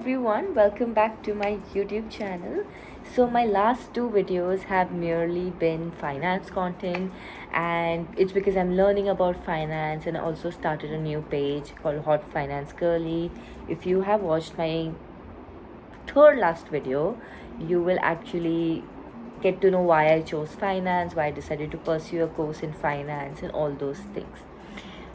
Everyone, welcome back to my YouTube channel. So my last two videos have merely been finance content, and it's because I'm learning about finance, and I also started a new page called Hot Finance Girly. If you have watched my third last video, you will actually get to know why I chose finance, why I decided to pursue a course in finance, and all those things.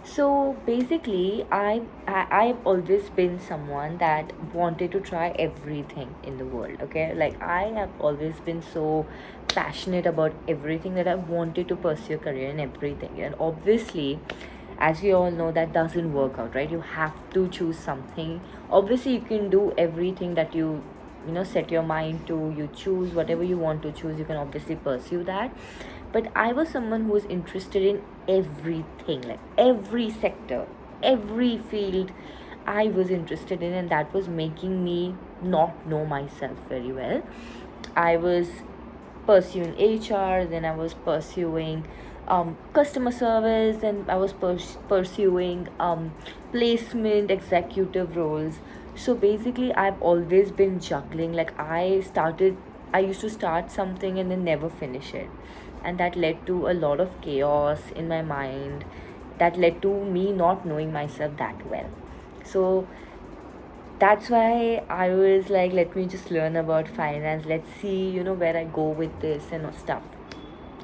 So basically, I've always been someone that wanted to try everything in the world. Okay, like I have always been so passionate about everything that I wanted to pursue a career in everything. And obviously, as we all know, that doesn't work out, right? You have to choose something. Obviously, you can do everything that you set your mind to. You choose whatever you want to choose. You can obviously pursue that, but I was someone who was interested in everything, like every sector, every field I was interested in, and that was making me not know myself very well. I was pursuing HR, then I was pursuing customer service, and I was pursuing placement executive roles. So basically, I've always been juggling. Like I used to start something and then never finish it, and that led to a lot of chaos in my mind. That led to me not knowing myself that well. So that's why I was like, let me just learn about finance. Let's see, where I go with this and stuff.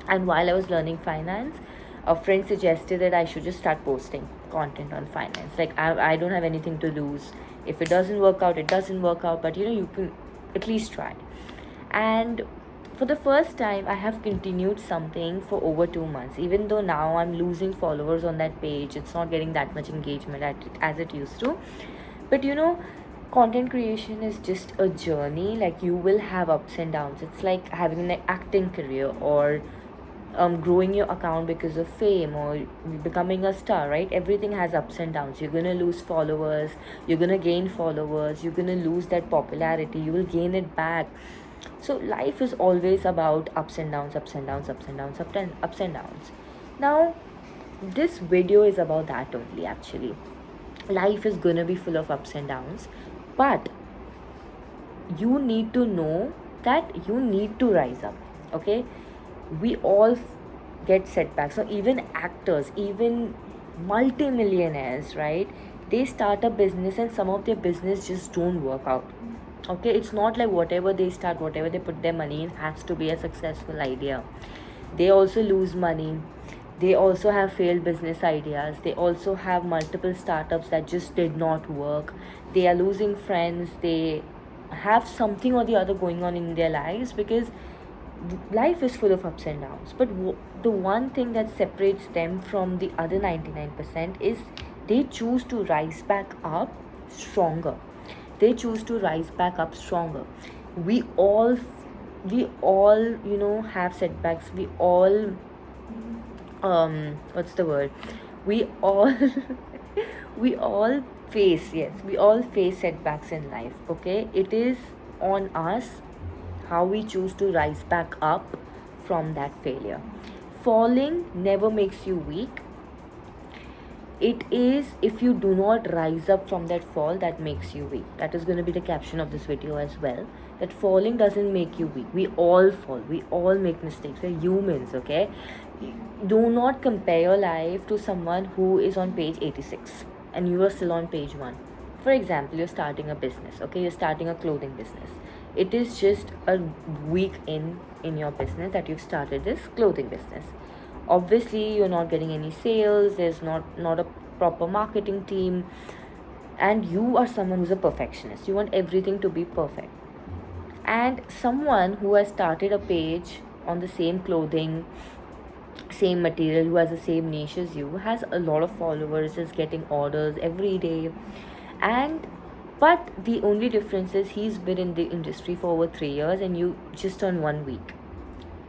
And while I was learning finance, a friend suggested that I should just start posting content on finance. Like, I don't have anything to lose. If it doesn't work out, it doesn't work out. But, you can at least try. And for the first time, I have continued something for over 2 months. Even though now I'm losing followers on that page, it's not getting that much engagement as it used to. But content creation is just a journey. Like, you will have ups and downs. It's like having an acting career, or growing your account because of fame, or becoming a star, right? Everything has ups and downs. You're gonna lose followers, you're gonna gain followers, you're gonna lose that popularity, you will gain it back. So life is always about ups and downs, ups and downs, ups and downs, ups and downs. Now, this video is about that only. Actually, life is gonna be full of ups and downs, but you need to know that you need to rise up. Okay, we all get setbacks. So even actors, even multimillionaires, right, they start a business and some of their business just don't work out. Okay, it's not like whatever they start, whatever they put their money in has to be a successful idea. They also lose money. They also have failed business ideas. They also have multiple startups that just did not work. They are losing friends. They have something or the other going on in their lives, because life is full of ups and downs. But the one thing that separates them from the other 99% is they choose to rise back up stronger. They choose to rise back up stronger. We all have setbacks. We all what's the word, we all we all face, yes, we all face setbacks in life. Okay, it is on us how we choose to rise back up from that failure. Falling never makes you weak. It is if you do not rise up from that fall that makes you weak. That is going to be the caption of this video as well. That falling doesn't make you weak. We all fall. We all make mistakes. We're humans, okay? Do not compare your life to someone who is on page 86 and you are still on page 1. For example, you're starting a business, okay? You're starting a clothing business. It is just a week in your business that you've started this clothing business. Obviously, you're not getting any sales. There's not a proper marketing team, and you are someone who's a perfectionist. You want everything to be perfect. And someone who has started a page on the same clothing, same material, who has the same niche as you, has a lot of followers, is getting orders every day. And but the only difference is he's been in the industry for over 3 years and you just on 1 week.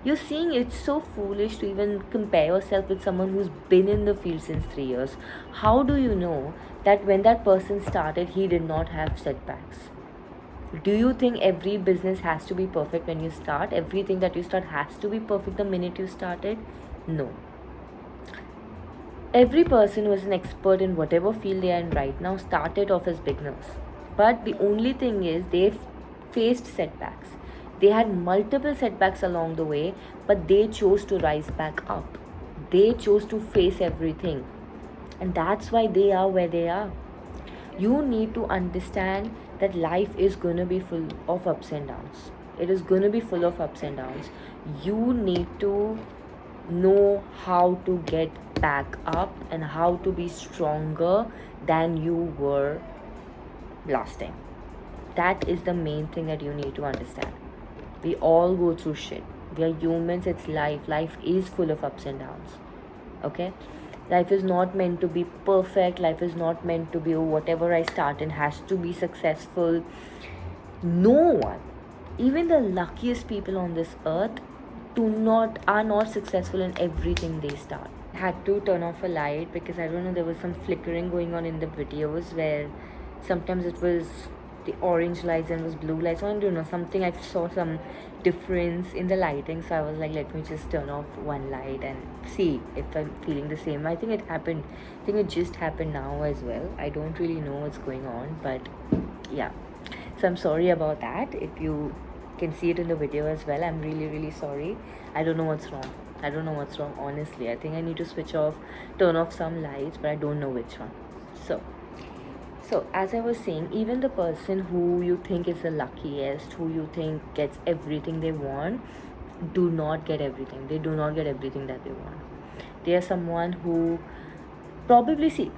You're seeing, it's so foolish to even compare yourself with someone who's been in the field since 3 years. How do you know that when that person started, he did not have setbacks? Do you think every business has to be perfect when you start? Everything that you start has to be perfect the minute you started? No. Every person who is an expert in whatever field they are in right now started off as beginners. But the only thing is they faced setbacks. They had multiple setbacks along the way, but they chose to rise back up. They chose to face everything. And that's why they are where they are. You need to understand that life is going to be full of ups and downs. It is going to be full of ups and downs. You need to know how to get back up and how to be stronger than you were last time. That is the main thing that you need to understand. We all go through shit. We are humans, it's life. Life is full of ups and downs. Okay? Life is not meant to be perfect. Life is not meant to be, oh, whatever I start in has to be successful. No one, even the luckiest people on this earth, are not successful in everything they start. I had to turn off a light because I don't know, there was some flickering going on in the videos where sometimes it was the orange lights and it was blue lights. So I don't know, something, I saw some difference in the lighting, so I was like, let me just turn off one light and see if I'm feeling the same. I think it just happened now as well. I don't really know what's going on, but yeah, so I'm sorry about that. If you can see it in the video as well, I'm really sorry. I don't know what's wrong. Honestly, I think I need to turn off some lights, but I don't know which one. So as I was saying, even the person who you think is the luckiest, who you think gets everything they want, do not get everything. They do not get everything that they want. They are someone who probably, see,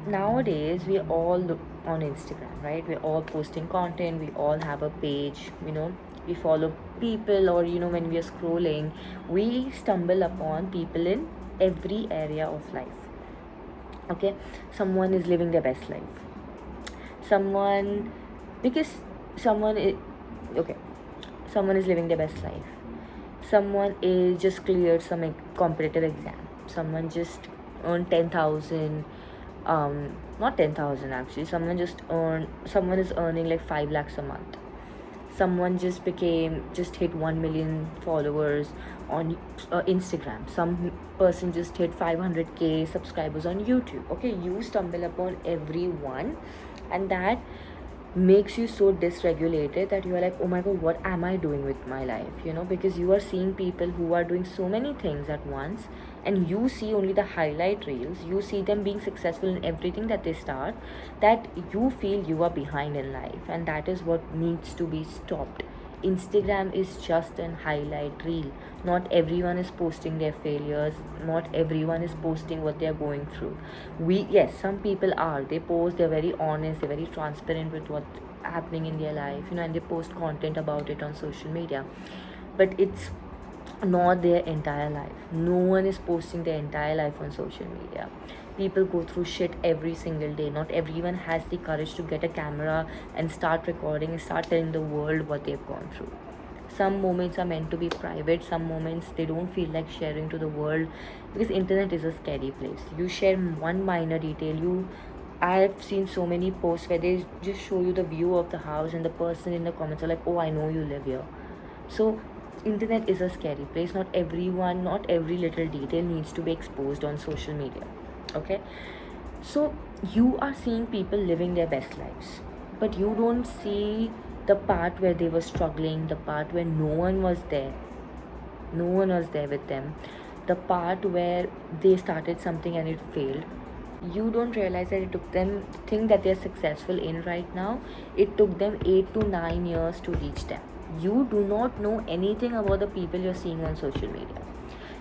nowadays we all look on Instagram, right? We're all posting content, we all have a page, we follow people, or when we are scrolling, we stumble upon people in every area of life. Okay, someone is living their best life. Someone is living their best life. Someone is just cleared some competitive exam. Someone just earned 10,000, not 10,000 actually. Someone is earning like 5 lakhs a month. Someone just hit 1 million followers on Instagram. Some person just hit 500k subscribers on YouTube. Okay, you stumble upon everyone, and that makes you so dysregulated that you are like, oh my god, what am I doing with my life? Because you are seeing people who are doing so many things at once, and you see only the highlight reels. You see them being successful in everything that they start, that you feel you are behind in life, and that is what needs to be stopped. Instagram is just an highlight reel. Not everyone is posting their failures. Not everyone is posting what they are going through. Some people are. They post, they're very honest, they're very transparent with what's happening in their life, and they post content about it on social media. But it's not their entire life. No one is posting their entire life on social media. People go through shit every single day. Not everyone has the courage to get a camera and start recording and start telling the world what they've gone through. Some moments are meant to be private. Some moments they don't feel like sharing to the world, because internet is a scary place. You share one minor detail, I've seen so many posts where they just show you the view of the house, and the person in the comments are like, oh, I know you live here. So internet is a scary place. Not every little detail needs to be exposed on social media. Okay, so you are seeing people living their best lives, but you don't see the part where they were struggling, the part where no one was there with them, the part where they started something and it failed. You don't realize that it took them, thing that they're successful in right now, it took them 8 to 9 years to reach them. You do not know anything about the people you're seeing on social media.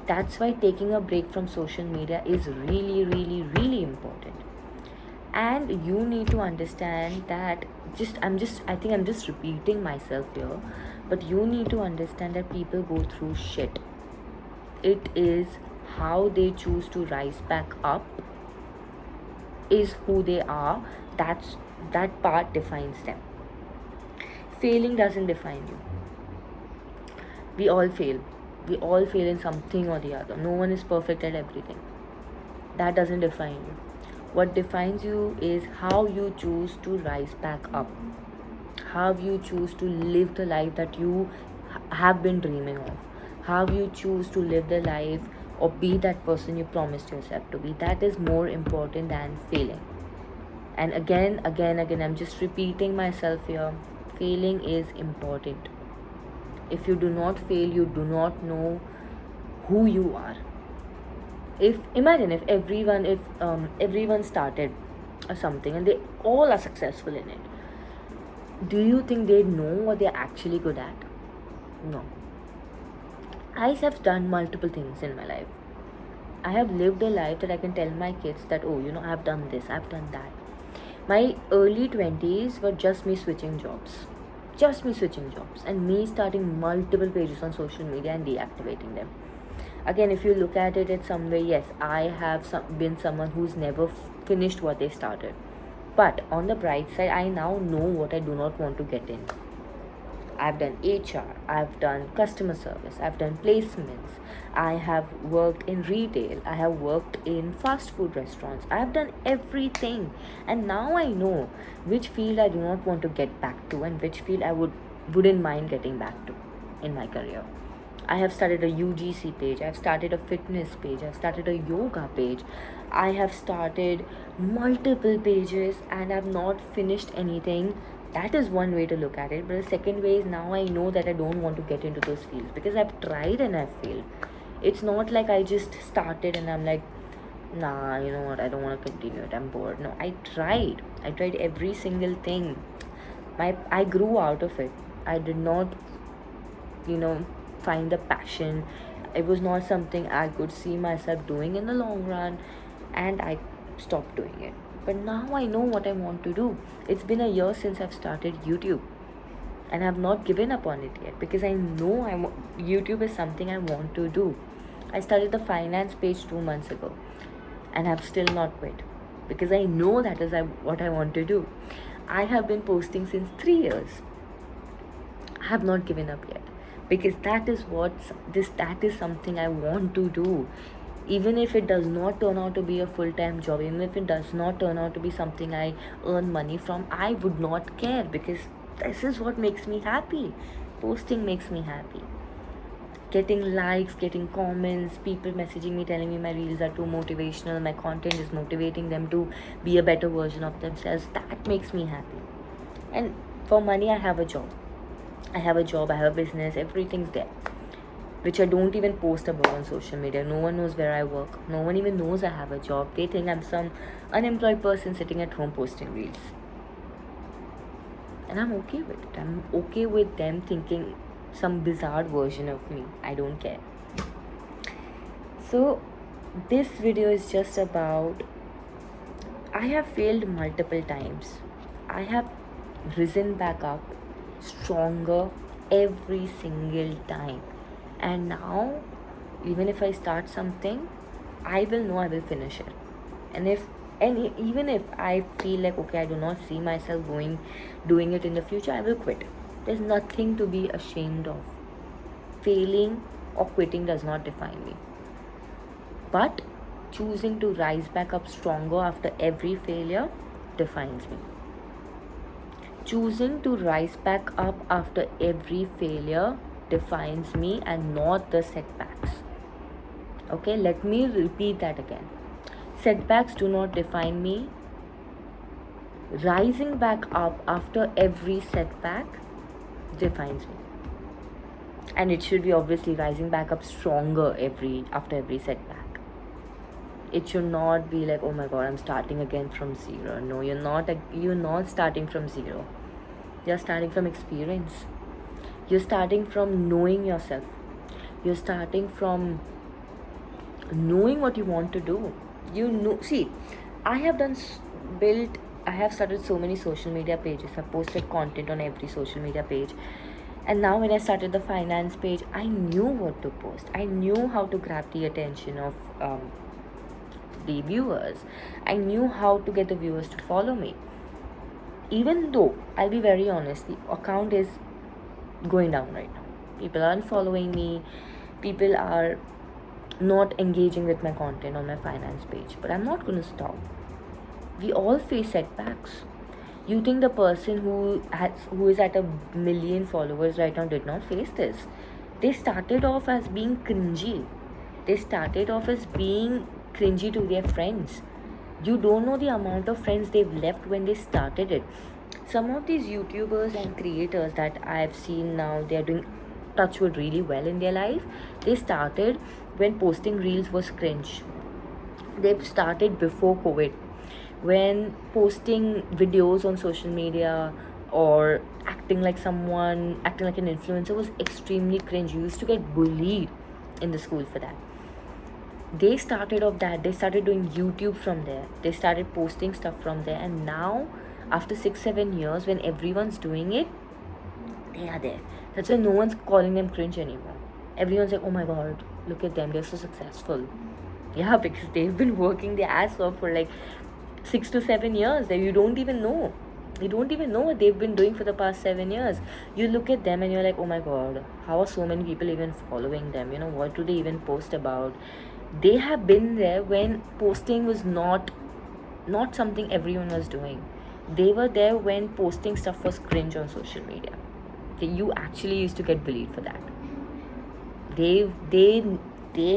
That's why taking a break from social media is really important. And you need to understand that, I think I'm just repeating myself here, but you need to understand that people go through shit. It is how they choose to rise back up is who they are. That part defines them. Failing doesn't define you. We all fail in something or the other. No one is perfect at everything. That doesn't define you. What defines you is how you choose to rise back up, how you choose to live the life that you have been dreaming of, how you choose to live the life or be that person you promised yourself to be. That is more important than failing. And again, I'm just repeating myself here. Failing is important. If you do not fail, you do not know who you are. If imagine if everyone started something and they all are successful in it, do you think they know what they're actually good at? No. I have done multiple things in my life. I have lived a life that I can tell my kids that, oh, I've done this, I've done that. My early 20s were just me switching jobs. Just me switching jobs and me starting multiple pages on social media and deactivating them. Again, if you look at it in some way, yes, I have been someone who's never finished what they started. But on the bright side, I now know what I do not want to get in. I've done HR, I've done customer service, I've done placements, I have worked in retail, I have worked in fast food restaurants, I've done everything. And now I know which field I do not want to get back to and which field I wouldn't mind getting back to in my career. I have started a UGC page, I've started a fitness page, I've started a yoga page, I have started multiple pages and I've not finished anything. That is one way to look at it. But the second way is now I know that I don't want to get into those fields because I've tried and I've failed. It's not like I just started and I'm like, nah, you know what, I don't want to continue it, I'm bored. No, I tried every single thing. I grew out of it. I did not find the passion. It was not something I could see myself doing in the long run, and I stopped doing it. But now I know what I want to do. It's been a year since I've started YouTube and I've not given up on it yet because I know YouTube is something I want to do. I started the finance page 2 months ago and I've still not quit because I know that is what I want to do. I have been posting since 3 years. I have not given up yet because that is something I want to do. Even if it does not turn out to be a full-time job, even if it does not turn out to be something I earn money from, I would not care because this is what makes me happy. Posting makes me happy. Getting likes, getting comments, people messaging me telling me my reels are too motivational, my content is motivating them to be a better version of themselves, that makes me happy. And for money, I have a job, I have a business, everything's there, which I don't even post about on social media. No one knows where I work. No one even knows I have a job. They think I'm some unemployed person sitting at home posting reels. And I'm okay with it. I'm okay with them thinking some bizarre version of me. I don't care. So this video is just about, I have failed multiple times. I have risen back up stronger every single time. And now, even if I start something, I will know I will finish it. Even if I feel like, okay, I do not see myself doing it in the future, I will quit. There's nothing to be ashamed of. Failing or quitting does not define me. But choosing to rise back up stronger after every failure defines me. Choosing to rise back up after every failure defines me and not the setbacks. Okay, let me repeat that again. Setbacks do not define me. Rising back up after every setback defines me. And it should be obviously rising back up stronger after every setback. It should not be like, oh my god, I'm starting again from zero. No, you're not starting from zero. You're starting from experience. You're starting from knowing yourself. You're starting from knowing what you want to do. See, I have started so many social media pages. I've posted content on every social media page. And now when I started the finance page, I knew what to post. I knew how to grab the attention of the viewers. I knew how to get the viewers to follow me. Even though, I'll be very honest, the account is going down right now. People aren't following me. People are not engaging with my content on my finance page. But I'm not going to stop. We all face setbacks. You think the person who is at 1 million followers right now did not face this? They started off as being cringy. They started off as being cringy to their friends. You don't know the amount of friends they've left when they started it. Some of these YouTubers and creators that I've seen now, they're doing touchwood really well in their life. They started when posting reels was cringe. They've started before COVID, when posting videos on social media or acting like an influencer was extremely cringe. You used to get bullied in the school for that. They started off that, they started doing YouTube from there, they started posting stuff from there, and now after 6-7 years, when everyone's doing it, they are there. That's why no one's calling them cringe anymore. Everyone's like, oh my god, look at them, they're so successful. Yeah, because they've been working their ass off for like 6 to 7 years that you don't even know. You don't even know what they've been doing for the past 7 years. You look at them and you're like, oh my god, how are so many people even following them? What do they even post about? They have been there when posting was not something everyone was doing. They were there when posting stuff was cringe on social media. You actually used to get bullied for that. They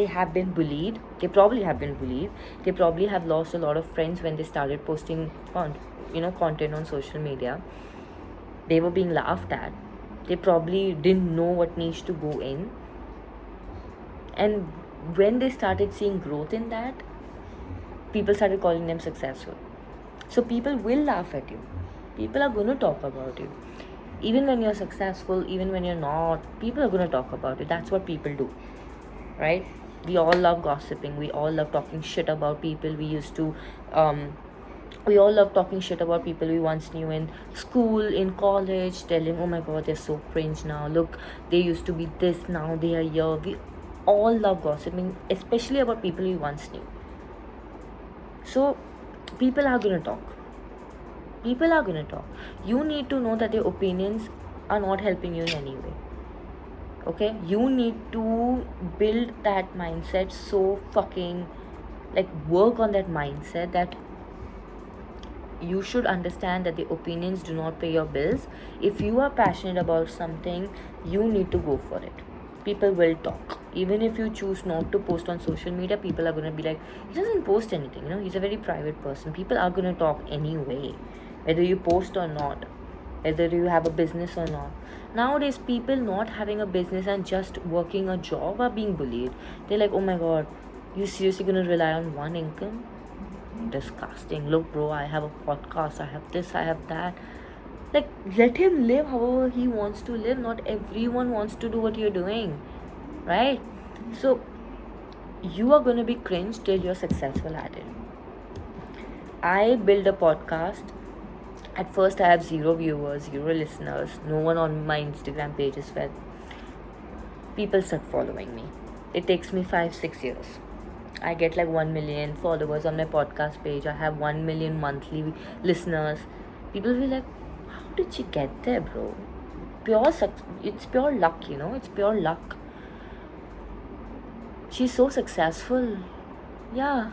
have been bullied. They probably have been bullied. They probably have lost a lot of friends when they started posting content on social media. They were being laughed at. They probably didn't know what niche to go in. And when they started seeing growth in that, people started calling them successful. So people will laugh at you. People are going to talk about you. Even when you're successful, even when you're not, people are going to talk about it. That's what people do, right? We all love gossiping. We all love talking shit about people we all love talking shit about people we once knew in school, in college, telling, oh my god, they're so cringe now. Look, they used to be this, now they are here. We all love gossiping, especially about people we once knew. So, people are going to talk. People are going to talk. You need to know that their opinions are not helping you in any way. Okay? You need to build that mindset so fucking, work on that mindset that you should understand that the opinions do not pay your bills. If you are passionate about something, you need to go for it. People will talk. Even if you choose not to post on social media, people are going to be like, he doesn't post anything, he's a very private person. People are going to talk anyway, whether you post or not, whether you have a business or not. Nowadays, people not having a business and just working a job are being bullied. They're like, oh my god, you seriously going to rely on one income? Disgusting. Look, bro, I have a podcast, I have this, I have that. Let him live however he wants to live. Not everyone wants to do what you're doing, right? So you are going to be cringe till you're successful at it. I build a podcast. At first I have 0 viewers, 0 listeners, no one on my Instagram page is fed. People start following me. It takes me 5-6 years. I get 1 million followers on my podcast page. I have 1 million monthly listeners. People will be like, how did she get there, bro? It's pure luck, it's pure luck. She's so successful. Yeah,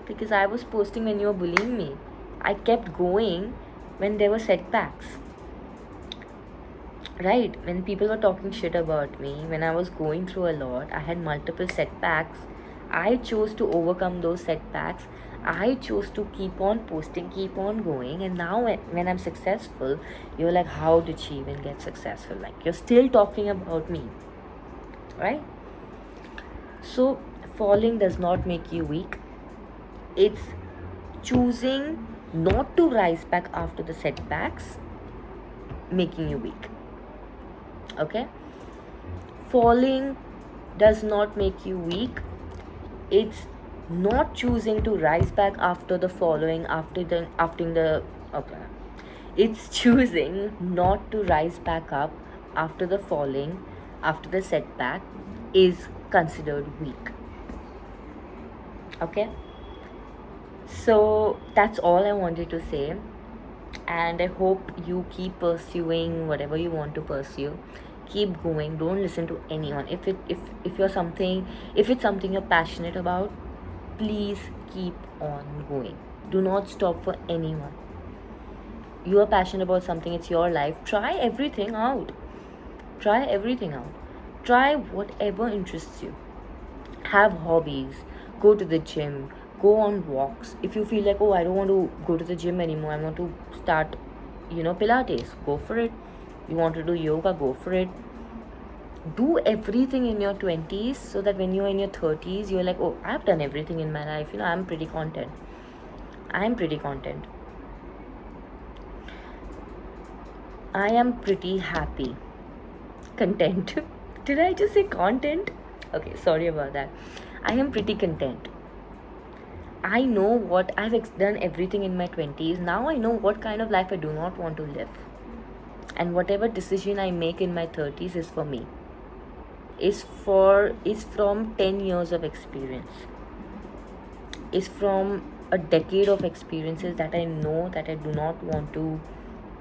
because I was posting when you were bullying me. I kept going when there were setbacks. Right, when people were talking shit about me, when I was going through a lot, I had multiple setbacks. I chose to overcome those setbacks. I chose to keep on posting, keep on going. And now when I'm successful, you're like, how did she even get successful? You're still talking about me, right? So falling does not make you weak. It's choosing not to rise back after the setbacks making you weak. Okay? Falling does not make you weak. It's not choosing to rise back after the following, it's choosing not to rise back up after the falling, after the setback is considered weak. Okay? So that's all I wanted to say, and I hope you keep pursuing whatever you want to pursue. Keep going. Don't listen to anyone. If it's something you're passionate about, please keep on going. Do not stop for anyone. You are passionate about something, it's your life. Try everything out. Try whatever interests you. Have hobbies. Go to the gym. go on walks. If you feel like, oh, I don't want to go to the gym anymore, I want to start, Pilates, go for it. You want to do yoga, go for it. Do everything in your 20s so that when you're in your 30s, you're like, oh, I've done everything in my life. I'm pretty content. I am pretty happy. Content. Did I just say content? Okay, sorry about that. I am pretty content. I know what done everything in my 20s. Now I know what kind of life I do not want to live. And whatever decision I make in my 30s is for me. Is from 10 years of experience. Is from a decade of experiences that I know that I do not want to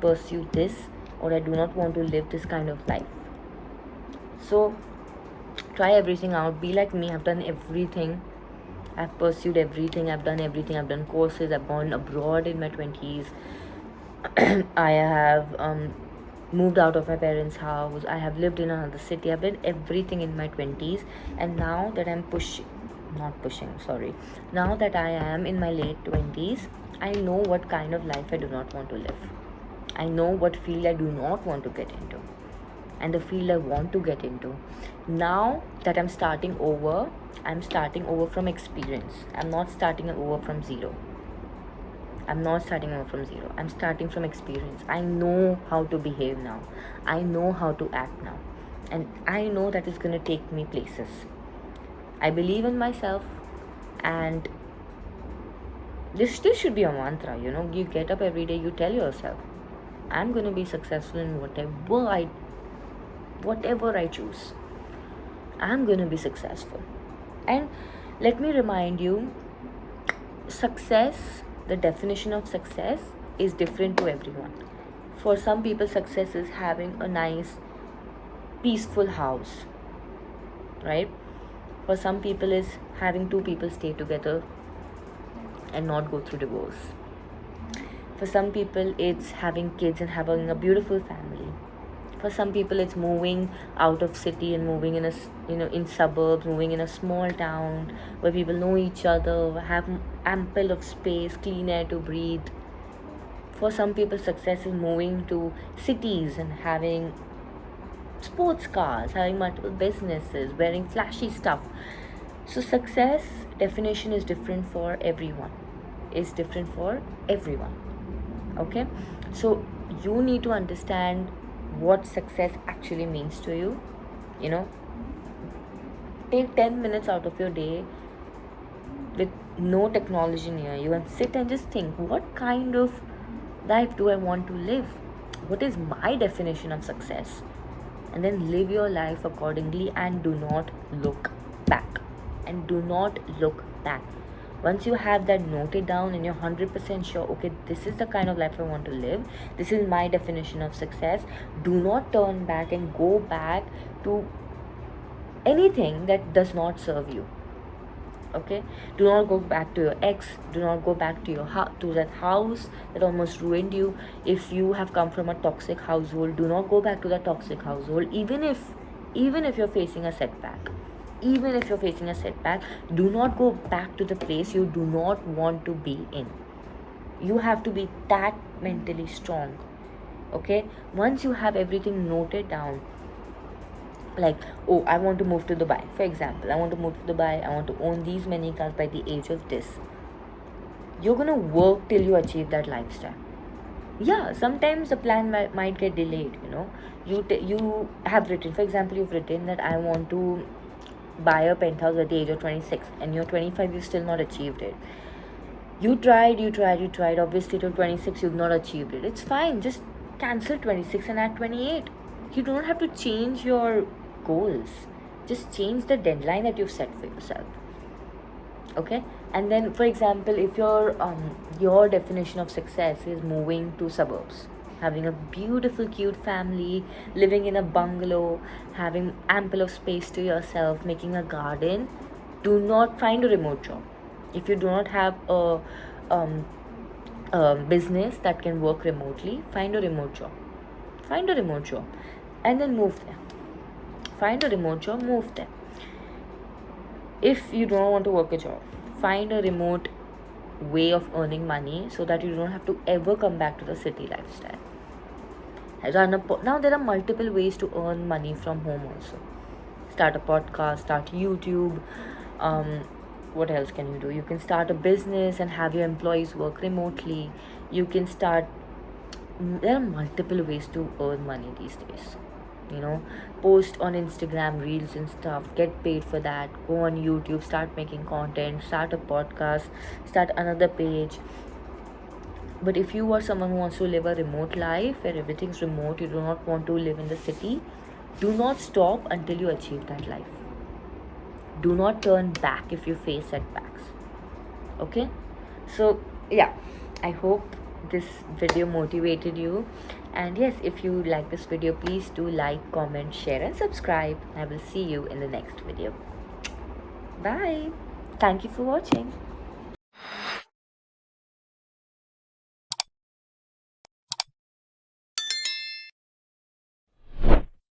pursue this, or I do not want to live this kind of life. So try everything out. Be like me. I've done everything. I've pursued everything. I've done everything. I've done courses. I've gone abroad in my 20s. I have moved out of my parents' house. I have lived in another city. I've done everything in my 20s. And now that now that I am in my late 20s, I know what kind of life I do not want to live. I know what field I do not want to get into, and the field I want to get into. Now that I'm starting over from experience. I'm not starting over from zero. I'm starting from experience. I know how to behave now. I know how to act now. And I know that it's going to take me places. I believe in myself, and this should be a mantra. You get up every day, you tell yourself, I'm going to be successful in whatever I choose. I'm going to be successful. And let me remind you, the definition of success is different to everyone. For some people, success is having a nice, peaceful house, right? For some people, is having two people stay together and not go through divorce. For some people, it's having kids and having a beautiful family. For some people, it's moving out of city and moving in suburbs, moving in a small town where people know each other, have ample of space, clean air to breathe. For some people, success is moving to cities and having sports cars, having multiple businesses, wearing flashy stuff. So success definition is different for everyone. Okay? So you need to understand what success actually means to you. Take 10 minutes out of your day with no technology near you and sit and just think, what kind of life do I want to live? What is my definition of success? And then live your life accordingly, and do not look back. Once you have that noted down and you're 100% sure, okay, this is the kind of life I want to live, this is my definition of success, do not turn back and go back to anything that does not serve you. Okay? Do not go back to your ex. Do not go back to to that house that almost ruined you. If you have come from a toxic household, do not go back to that toxic household, even if you're facing a setback. Do not go back to the place you do not want to be in. You have to be that mentally strong. Okay? Once you have everything noted down, like, oh, I want to move to Dubai, for example. I want to own these many cars by the age of this. You're going to work till you achieve that lifestyle. Yeah, sometimes the plan might get delayed. You have written, for example, you've written that I want to buy a penthouse at the age of 26, and you're 25, you've still not achieved it. You tried, obviously till 26 you've not achieved it. It's fine, just cancel 26 and add 28. You don't have to change your goals, just change the deadline that you've set for yourself. Okay? And then, for example, if your definition of success is moving to suburbs, having a beautiful, cute family, living in a bungalow, having ample of space to yourself, making a garden, do not find a remote job. If you do not have a business that can work remotely, find a remote job, and then move there. Find a remote job, move there. If you don't want to work a job, find a remote way of earning money so that you don't have to ever come back to the city lifestyle. Now there are multiple ways to earn money from home also. Start a podcast, start YouTube. um, what else can you do? You can start a business and have your employees work remotely. You can start, there are multiple ways to earn money these days. You know, post on Instagram reels and stuff, get paid for that. Go on YouTube, start making content, start a podcast, start another page. But if you are someone who wants to live a remote life where everything's remote, you do not want to live in the city, do not stop until you achieve that life. Do not turn back if you face setbacks. Okay? So, yeah, I hope this video motivated you. And yes, if you like this video, please do like, comment, share, and subscribe. I will see you in the next video. Bye. Thank you for watching.